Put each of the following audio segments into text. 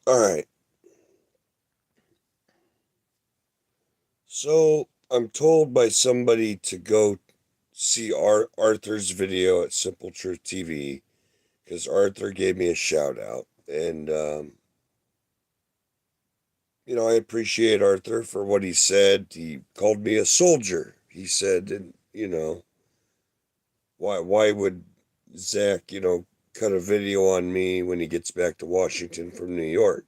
All right. So I'm told by somebody to go see Arthur's video at Simple Truth TV because Arthur gave me a shout out. And, I appreciate Arthur for what he said. He called me a soldier. He said, and, why would Zach, cut a video on me when he gets back to Washington from New York?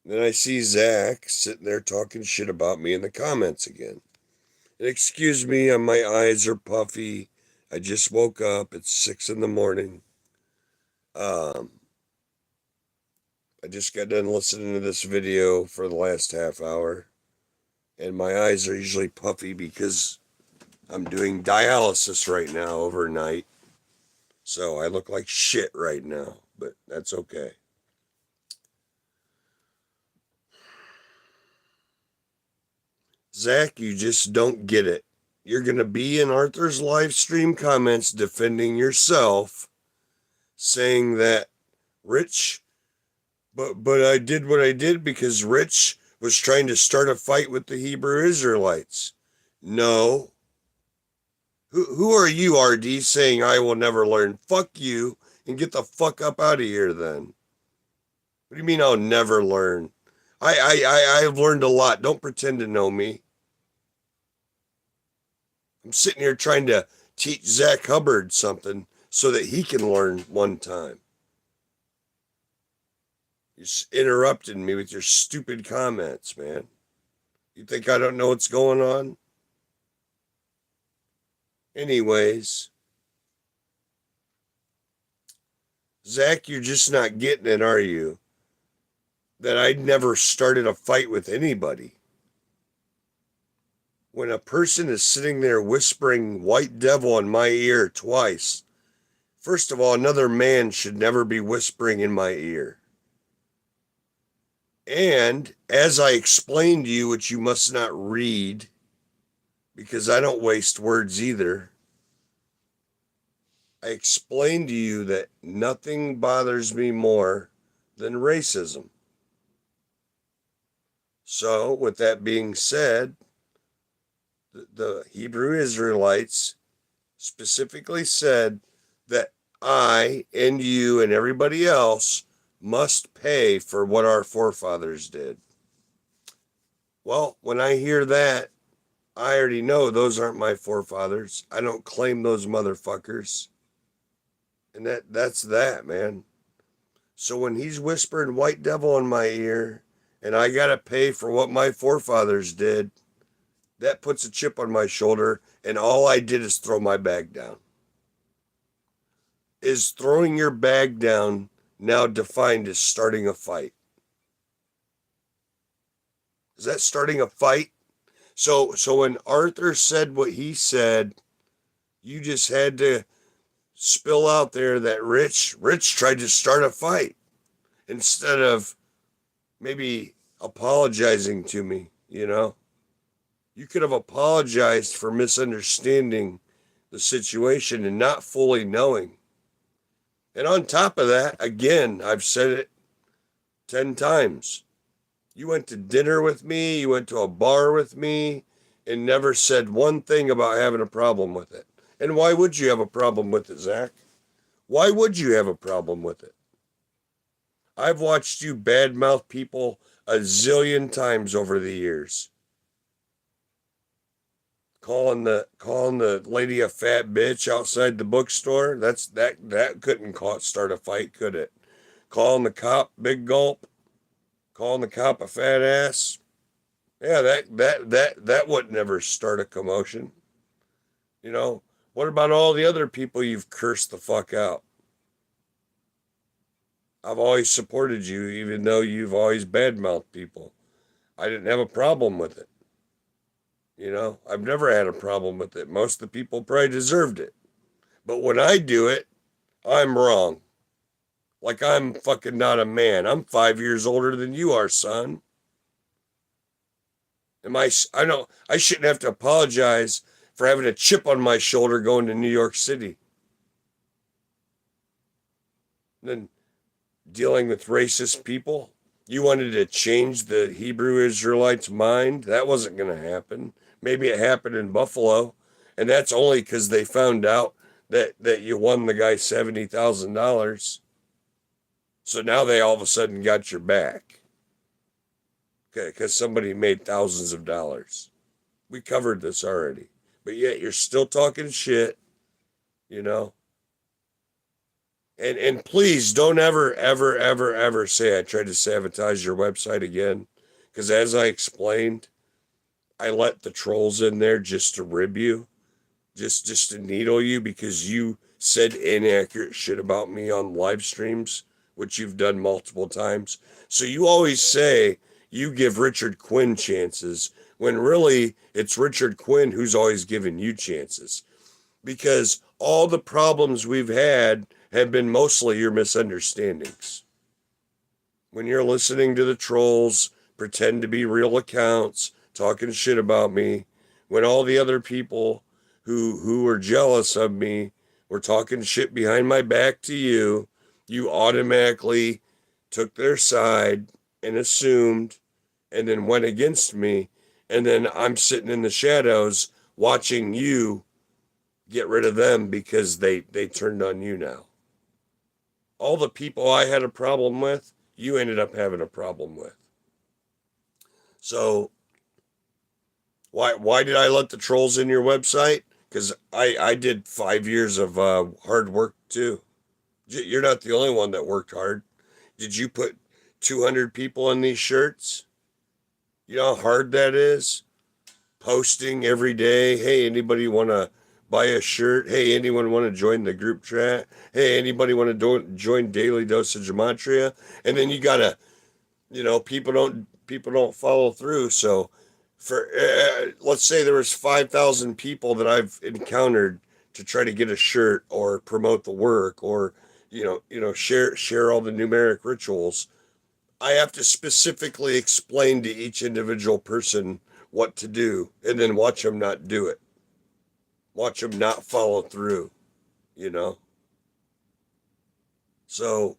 Then I see Zach sitting there talking shit about me in the comments again. And excuse me, my eyes are puffy. I just woke up. It's 6 in the morning. Um, I just got done listening to this video for the last half hour, and my eyes are usually puffy because I'm doing dialysis right now overnight. So I look like shit right now, but that's okay. Zach, you just don't get it. You're going to be in Arthur's live stream comments defending yourself, saying that Rich, but I did what I did because Rich was trying to start a fight with the Hebrew Israelites. No. Who are you, RD, saying I will never learn? Fuck you and get the fuck up out of here then. What do you mean I'll never learn? I've learned a lot. Don't pretend to know me. I'm sitting here trying to teach Zach Hubbard something so that he can learn one time. You're interrupting me with your stupid comments, man. You think I don't know what's going on? Anyways, Zach, you're just not getting it, are you? That I'd never started a fight with anybody. When a person is sitting there whispering white devil in my ear twice, first of all, another man should never be whispering in my ear. And as I explained to you, which you must not read, because I don't waste words either, I explained to you that nothing bothers me more than racism. So, with that being said, the Hebrew Israelites specifically said that I and you and everybody else must pay for what our forefathers did. Well, when I hear that, I already know those aren't my forefathers. I don't claim those motherfuckers. And that's that, man. So when he's whispering white devil in my ear and I got to pay for what my forefathers did, that puts a chip on my shoulder, and all I did is throw my bag down. Is throwing your bag down now defined as starting a fight? Is that starting a fight? So when Arthur said what he said, you just had to spill out there that Rich tried to start a fight instead of maybe apologizing to me, you know? You could have apologized for misunderstanding the situation and not fully knowing. And on top of that, again, I've said it 10 times. You went to dinner with me, you went to a bar with me, and never said one thing about having a problem with it. And why would you have a problem with it, Zach? Why would you have a problem with it? I've watched you badmouth people a zillion times over the years. Calling the lady a fat bitch outside the bookstore. That couldn't start a fight, could it? Calling the cop big gulp, calling the cop a fat ass. Yeah, that would never start a commotion. You know, what about all the other people you've cursed the fuck out? I've always supported you, even though you've always badmouthed people. I didn't have a problem with it. I've never had a problem with it. Most of the people probably deserved it. But when I do it, I'm wrong. Like I'm fucking not a man. I'm 5 years older than you are, son. I know I shouldn't have to apologize for having a chip on my shoulder going to New York City. And then dealing with racist people. You wanted to change the Hebrew Israelites' mind. That wasn't going to happen. Maybe it happened in Buffalo, and that's only because they found out that you won the guy $70,000. So now they all of a sudden got your back. Okay, because somebody made thousands of dollars. We covered this already. But yet you're still talking shit, you know? And please don't ever say I tried to sabotage your website again. Because as I explained, I let the trolls in there just to rib you, just to needle you because you said inaccurate shit about me on live streams, which you've done multiple times. So you always say you give Richard Quinn chances when really it's Richard Quinn who's always giving you chances because all the problems we've had have been mostly your misunderstandings. When you're listening to the trolls pretend to be real accounts talking shit about me, when all the other people who were jealous of me were talking shit behind my back to you, you automatically took their side and assumed and then went against me. And then I'm sitting in the shadows watching you get rid of them because they turned on you now. All the people I had a problem with, you ended up having a problem with. So why did I let the trolls in your website? Because I did 5 years of hard work too. You're not the only one that worked hard. Did you put 200 people in these shirts? You know how hard that is? Posting every day. Hey, anybody want to buy a shirt? Hey, anyone want to join the group chat? Hey, anybody want to join Daily Dosage of Gematria? And then you gotta, people don't follow through. So for let's say there was 5,000 people that I've encountered to try to get a shirt or promote the work or share all the numeric rituals. I have to specifically explain to each individual person what to do and then watch them not do it. Watch them not follow through, you know? So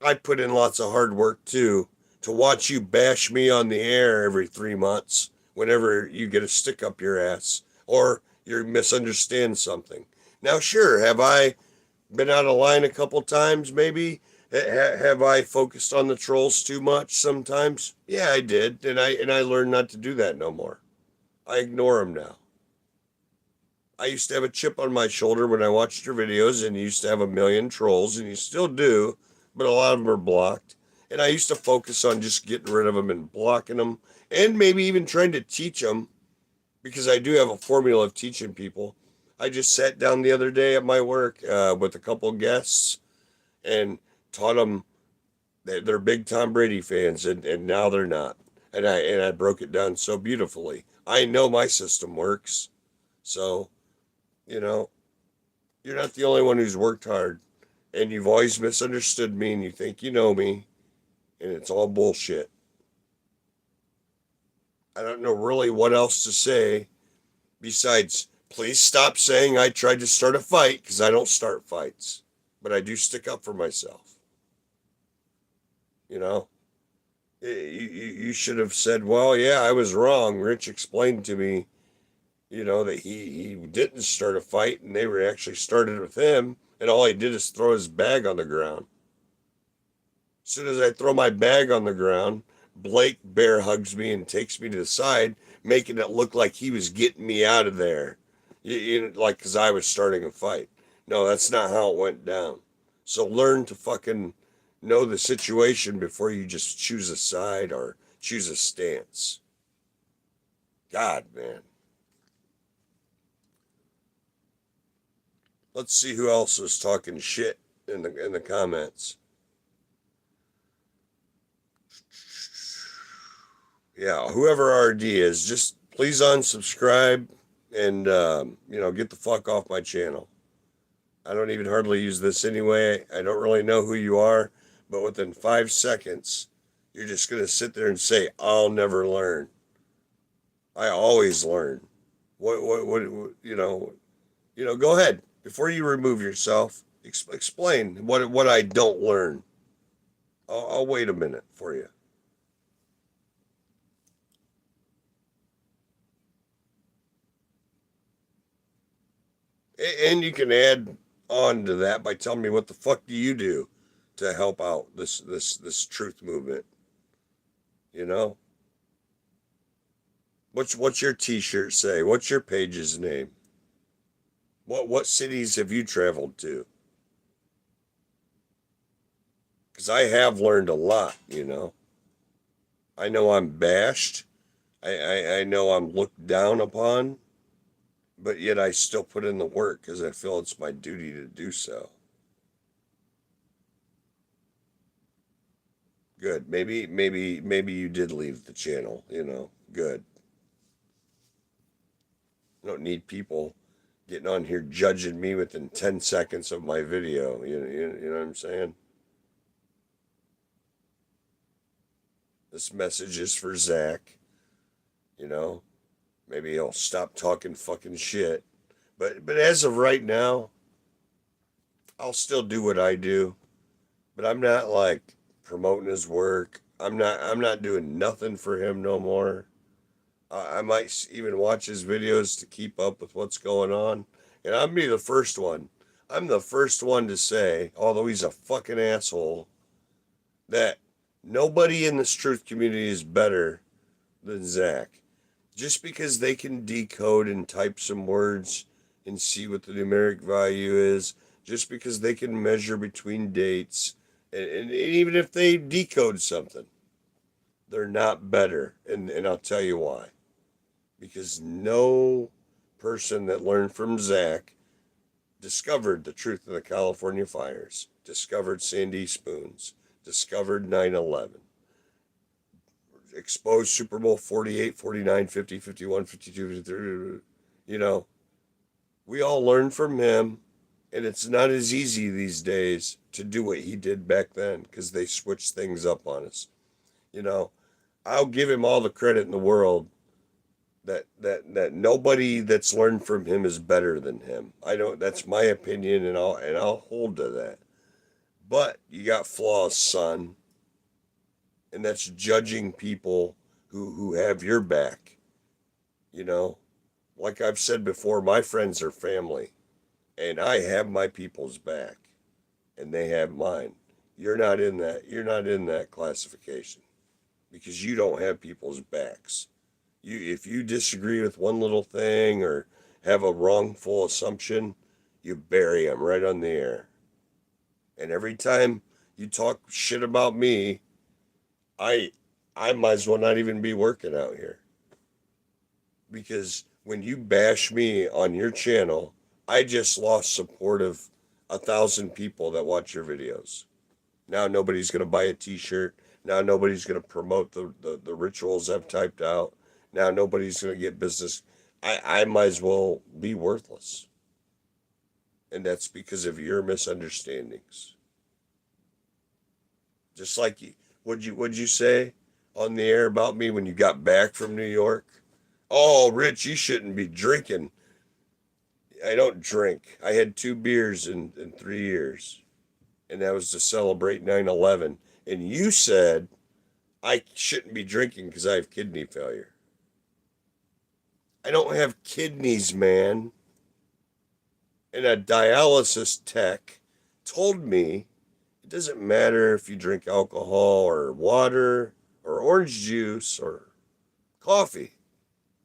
I put in lots of hard work too to watch you bash me on the air every 3 months whenever you get a stick up your ass or you misunderstand something. Now, sure, have I been out of line a couple times maybe? Have I focused on the trolls too much sometimes? Yeah, I did, and I learned not to do that no more. I ignore them now. I used to have a chip on my shoulder when I watched your videos, and you used to have a million trolls, and you still do, but a lot of them are blocked. And I used to focus on just getting rid of them and blocking them, and maybe even trying to teach them, because I do have a formula of teaching people. I just sat down the other day at my work with a couple guests and taught them that they're big Tom Brady fans, and now they're not. And I broke it down so beautifully. I know my system works, so you know you're not the only one who's worked hard, and you've always misunderstood me, and you think you know me, and it's all bullshit. I don't know really what else to say besides please stop saying I tried to start a fight because I don't start fights, but I do stick up for myself. You know. You should have said, well, yeah, I was wrong. Rich explained to me, that he didn't start a fight and they were actually started with him. And all he did is throw his bag on the ground. As soon as I throw my bag on the ground, Blake bear hugs me and takes me to the side, making it look like he was getting me out of there. Like, because I was starting a fight. No, that's not how it went down. So learn to fucking know the situation before you just choose a side or choose a stance. God, man. Let's see who else was talking shit in the comments. Yeah, whoever RD is, just please unsubscribe and get the fuck off my channel. I don't even hardly use this anyway. I don't really know who you are, but within 5 seconds, you're just going to sit there and say, I'll never learn. I always learn. Go ahead. Before you remove yourself, explain what I don't learn. I'll wait a minute for you. And you can add on to that by telling me what the fuck do you do to help out this truth movement? You know, what's your T-shirt say? What's your page's name? What cities have you traveled to? Because I have learned a lot. You know, I know I'm bashed. I know I'm looked down upon, but yet I still put in the work because I feel it's my duty to do so. Good. Maybe you did leave the channel. You know, good. I don't need people getting on here judging me within 10 seconds of my video. You know what I'm saying? This message is for Zach. You know, maybe he'll stop talking fucking shit. But as of right now, I'll still do what I do. But I'm not like promoting his work. I'm not doing nothing for him no more. I might even watch his videos to keep up with what's going on. And I'll be the first one. I'm the first one to say, although he's a fucking asshole, that nobody in this truth community is better than Zach. Just because they can decode and type some words and see what the numeric value is, just because they can measure between dates, and even if they decode something, they're not better. And I'll tell you why. Because no person that learned from Zach discovered the truth of the California fires, discovered Sandy Spoons, discovered 9/11, exposed Super Bowl 48, 49, 50, 51, 52, 53. You know, we all learned from him, and it's not as easy these days to do what he did back then because they switched things up on us. You know, I'll give him all the credit in the world that nobody that's learned from him is better than him. I don't. That's my opinion, and I'll hold to that. But you got flaws, son, and that's judging people who have your back. You know, like I've said before, my friends are family, and I have my people's back, and they have mine. You're not in that. You're not in that classification because you don't have people's backs. If you disagree with one little thing or have a wrongful assumption, you bury them right on the air. And every time you talk shit about me, I I might as well not even be working out here. Because when you bash me on your channel, I just lost support of 1,000 people that watch your videos. Now nobody's going to buy a t-shirt. Now nobody's going to promote the rituals I've typed out. Now nobody's going to get business. I might as well be worthless. And that's because of your misunderstandings. Just like you, what'd you say on the air about me when you got back from New York? Oh, Rich, you shouldn't be drinking. I don't drink. I had 2 beers in 3 years, and that was to celebrate 9/11. And you said I shouldn't be drinking because I have kidney failure. I don't have kidneys, man. And a dialysis tech told me it doesn't matter if you drink alcohol or water or orange juice or coffee.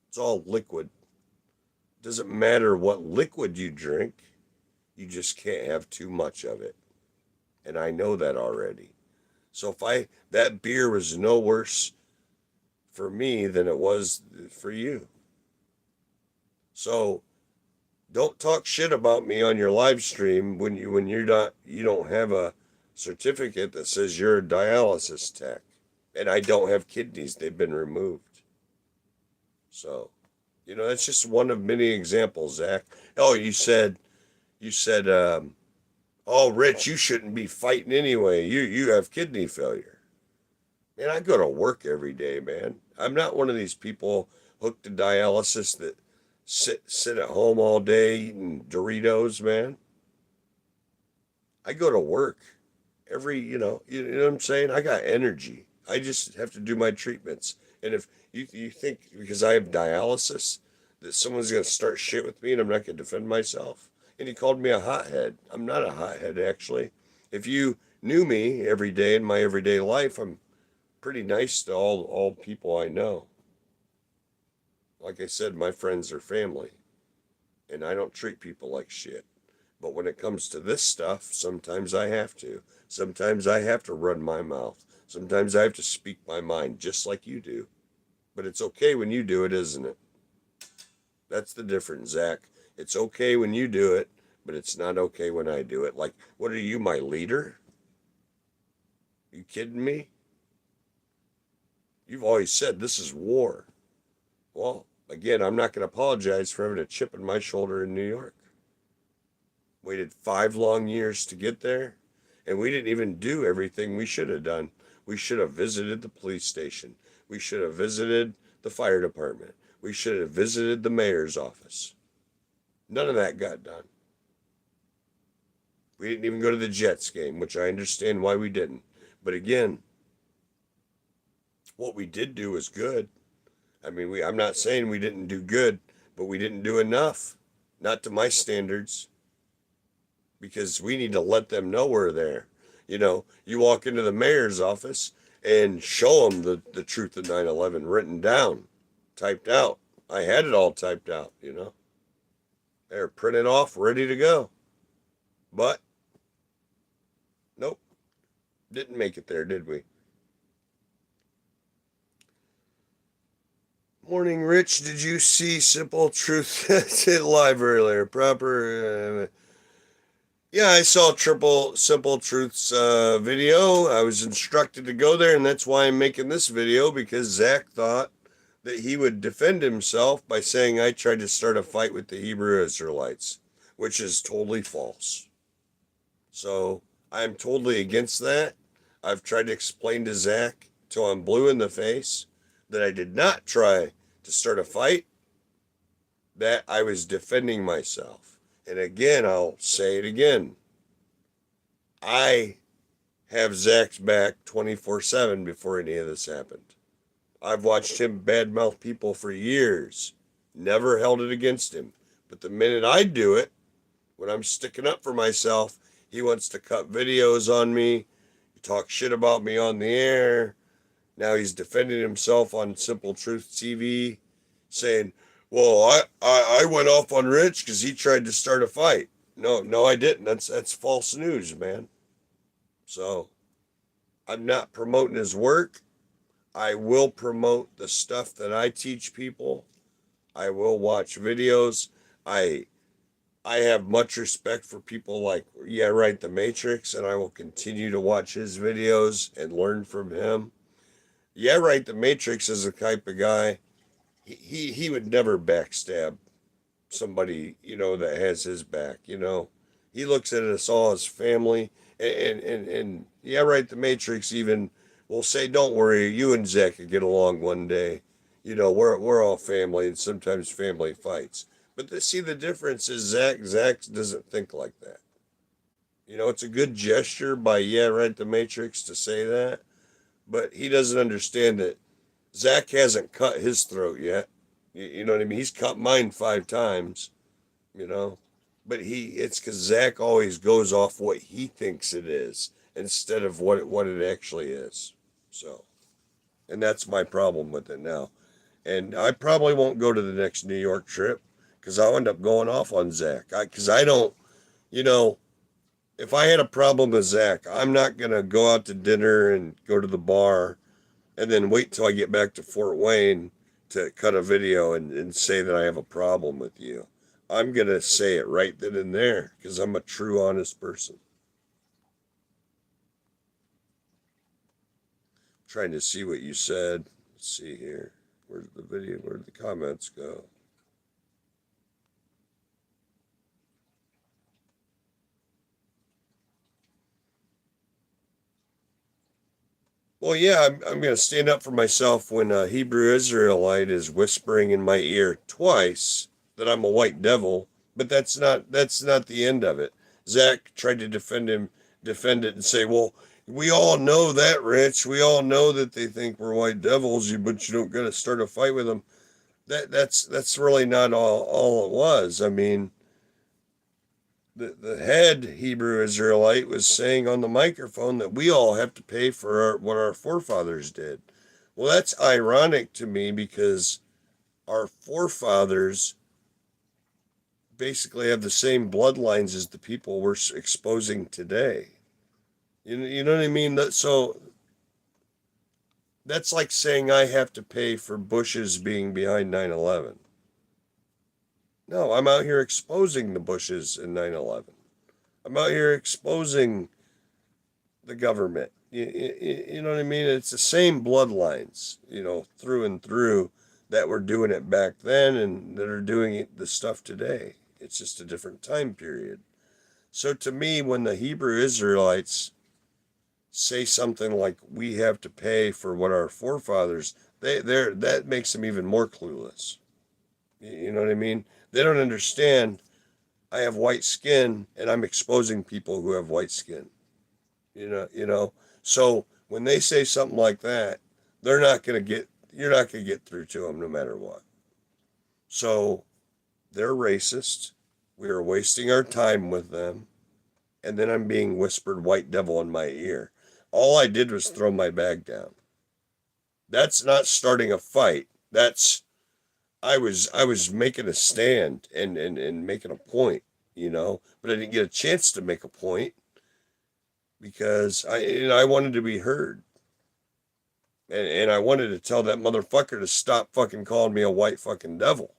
It's all liquid. It doesn't matter what liquid you drink. You just can't have too much of it. And I know that already. So if that beer was no worse for me than it was for you. So don't talk shit about me on your live stream when you don't have a certificate that says you're a dialysis tech. And I don't have kidneys, they've been removed. So, that's just one of many examples, Zach. Oh, you said oh, Rich, you shouldn't be fighting anyway. You have kidney failure. Man, I go to work every day, man. I'm not one of these people hooked to dialysis that sit at home all day eating Doritos, man. I go to work. You know what I'm saying? I got energy. I just have to do my treatments. And if you think because I have dialysis that someone's gonna start shit with me and I'm not gonna defend myself, and he called me a hothead. I'm not a hothead actually. If you knew me every day in my everyday life, I'm pretty nice to all people I know. Like I said, my friends are family, and I don't treat people like shit. But when it comes to this stuff, sometimes I have to. Sometimes I have to run my mouth. Sometimes I have to speak my mind, just like you do. But it's okay when you do it, isn't it? That's the difference, Zach. It's okay when you do it, but it's not okay when I do it. Like, what are you, my leader? You kidding me? You've always said this is war. Well, again, I'm not going to apologize for having a chip in my shoulder in New York. Waited 5 long years to get there, and we didn't even do everything we should have done. We should have visited the police station. We should have visited the fire department. We should have visited the mayor's office. None of that got done. We didn't even go to the Jets game, which I understand why we didn't. But again, what we did do was good. I mean, I'm not saying we didn't do good, but we didn't do enough. Not to my standards, because we need to let them know we're there. You walk into the mayor's office and show them the truth of 9/11 written down, typed out. I had it all typed out. They're printed off, ready to go. But, nope, didn't make it there, did we? Morning, Rich. Did you see Simple Truth live earlier? Yeah, I saw Triple Simple Truth's video. I was instructed to go there, and that's why I'm making this video, because Zach thought that he would defend himself by saying I tried to start a fight with the Hebrew Israelites, which is totally false. So I'm totally against that. I've tried to explain to Zach till I'm blue in the face that I did not try to start a fight, that I was defending myself. And again, I'll say it again. I have Zach's back 24/7 before any of this happened. I've watched him badmouth people for years, never held it against him. But the minute I do it, when I'm sticking up for myself, he wants to cut videos on me, talk shit about me on the air. Now he's defending himself on Simple Truth TV, saying, well, I went off on Rich because he tried to start a fight. No, I didn't. That's false news, man. So I'm not promoting his work. I will promote the stuff that I teach people. I will watch videos. I have much respect for people like, yeah, right, The Matrix, and I will continue to watch his videos and learn from him. Yeah, right, The Matrix is the type of guy, he would never backstab somebody, that has his back, He looks at us all as family, and yeah, right, The Matrix even will say, don't worry, you and Zach can get along one day. We're all family, and sometimes family fights. But see, the difference is Zach doesn't think like that. It's a good gesture by, yeah, right, The Matrix to say that, but he doesn't understand that Zach hasn't cut his throat yet. You know what I mean? He's cut mine 5 times, you know, but it's because Zach always goes off what he thinks it is instead of what it actually is. So, and that's my problem with it now. And I probably won't go to the next New York trip because I'll end up going off on Zach. Because I don't, you know, if I had a problem with Zach, I'm not going to go out to dinner and go to the bar and then wait till I get back to Fort Wayne to cut a video and say that I have a problem with you. I'm going to say it right then and there because I'm a true, honest person. Trying to see what you said. Let's see here. Where's the video? Where did the comments go? Well, yeah, I'm going to stand up for myself when a Hebrew Israelite is whispering in my ear twice that I'm a white devil, but that's not the end of it. Zach tried to defend defend it and say, well, we all know that, Rich. We all know that they think we're white devils, but you don't got to start a fight with them. That's really not all it was. I mean, the head Hebrew Israelite was saying on the microphone that we all have to pay for what our forefathers did. Well, that's ironic to me because our forefathers basically have the same bloodlines as the people we're exposing today. You know what I mean? So that's like saying I have to pay for Bush's being behind 9/11. No, I'm out here exposing the Bushes in 9/11. I'm out here exposing the government. You know what I mean? It's the same bloodlines, through and through that were doing it back then and that are doing the stuff today. It's just a different time period. So to me, when the Hebrew Israelites say something like we have to pay for what our forefathers, that makes them even more clueless. You know what I mean? They don't understand I have white skin and I'm exposing people who have white skin. So when they say something like that, you're not going to get through to them no matter what. So they're racist. We are wasting our time with them. And then I'm being whispered white devil in my ear. All I did was throw my bag down. That's not starting a fight. I was making a stand and making a point, but I didn't get a chance to make a point because I wanted to be heard. And I wanted to tell that motherfucker to stop fucking calling me a white fucking devil.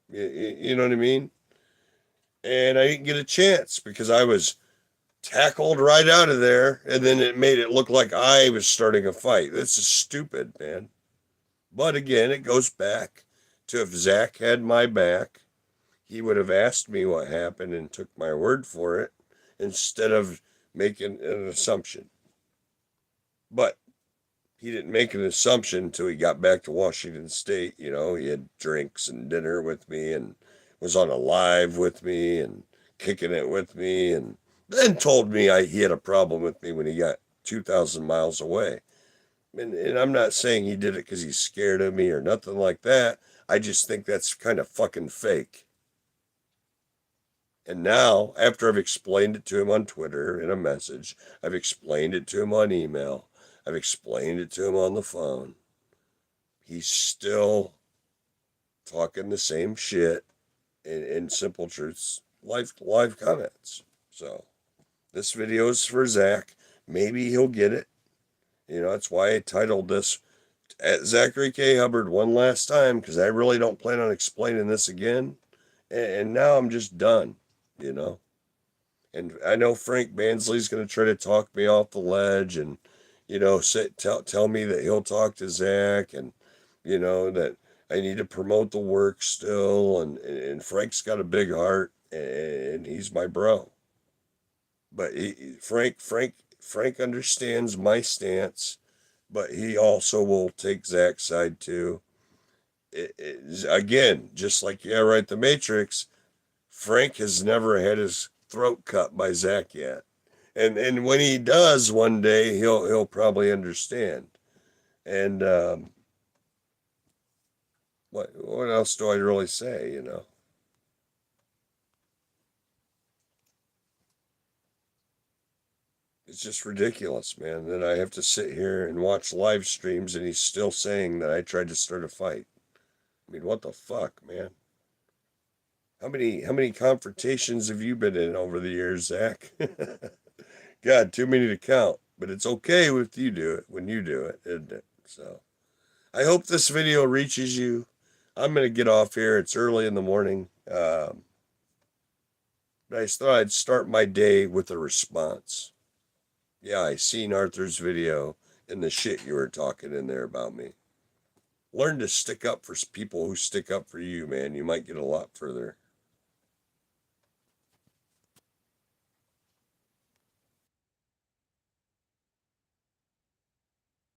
You know what I mean? And I didn't get a chance because I was tackled right out of there, and then it made it look like I was starting a fight. This is stupid, man. But again, it goes back to if Zach had my back, he would have asked me what happened and took my word for it instead of making an assumption. But he didn't make an assumption until he got back to Washington State. He had drinks and dinner with me and was on a live with me and kicking it with me and then told me he had a problem with me when he got 2,000 miles away. And I'm not saying he did it because he's scared of me or nothing like that. I just think that's kind of fucking fake. And now, after I've explained it to him on Twitter in a message, I've explained it to him on email, I've explained it to him on the phone, he's still talking the same shit in Simple Truth's live comments. So this video is for Zach. Maybe he'll get it. That's why I titled this at Zachary K. Hubbard one last time, because I really don't plan on explaining this again. And now I'm just done, And I know Frank Bansley's going to try to talk me off the ledge and, tell me that he'll talk to Zach and, that I need to promote the work still. And Frank's got a big heart and he's my bro. But Frank understands my stance, but he also will take Zach's side too. Again, just like The Matrix, Frank has never had his throat cut by Zach yet, and when he does one day, he'll probably understand. And what else do I really say? It's just ridiculous, man, that I have to sit here and watch live streams and he's still saying that I tried to start a fight. I mean, what the fuck, man? How many confrontations have you been in over the years, Zach? God, too many to count. But it's okay if you do it when you do it, isn't it? So I hope this video reaches you. I'm gonna get off here. It's early in the morning. But I thought I'd start my day with a response. Yeah, I seen Arthur's video and the shit you were talking in there about me. Learn to stick up for people who stick up for you, man. You might get a lot further.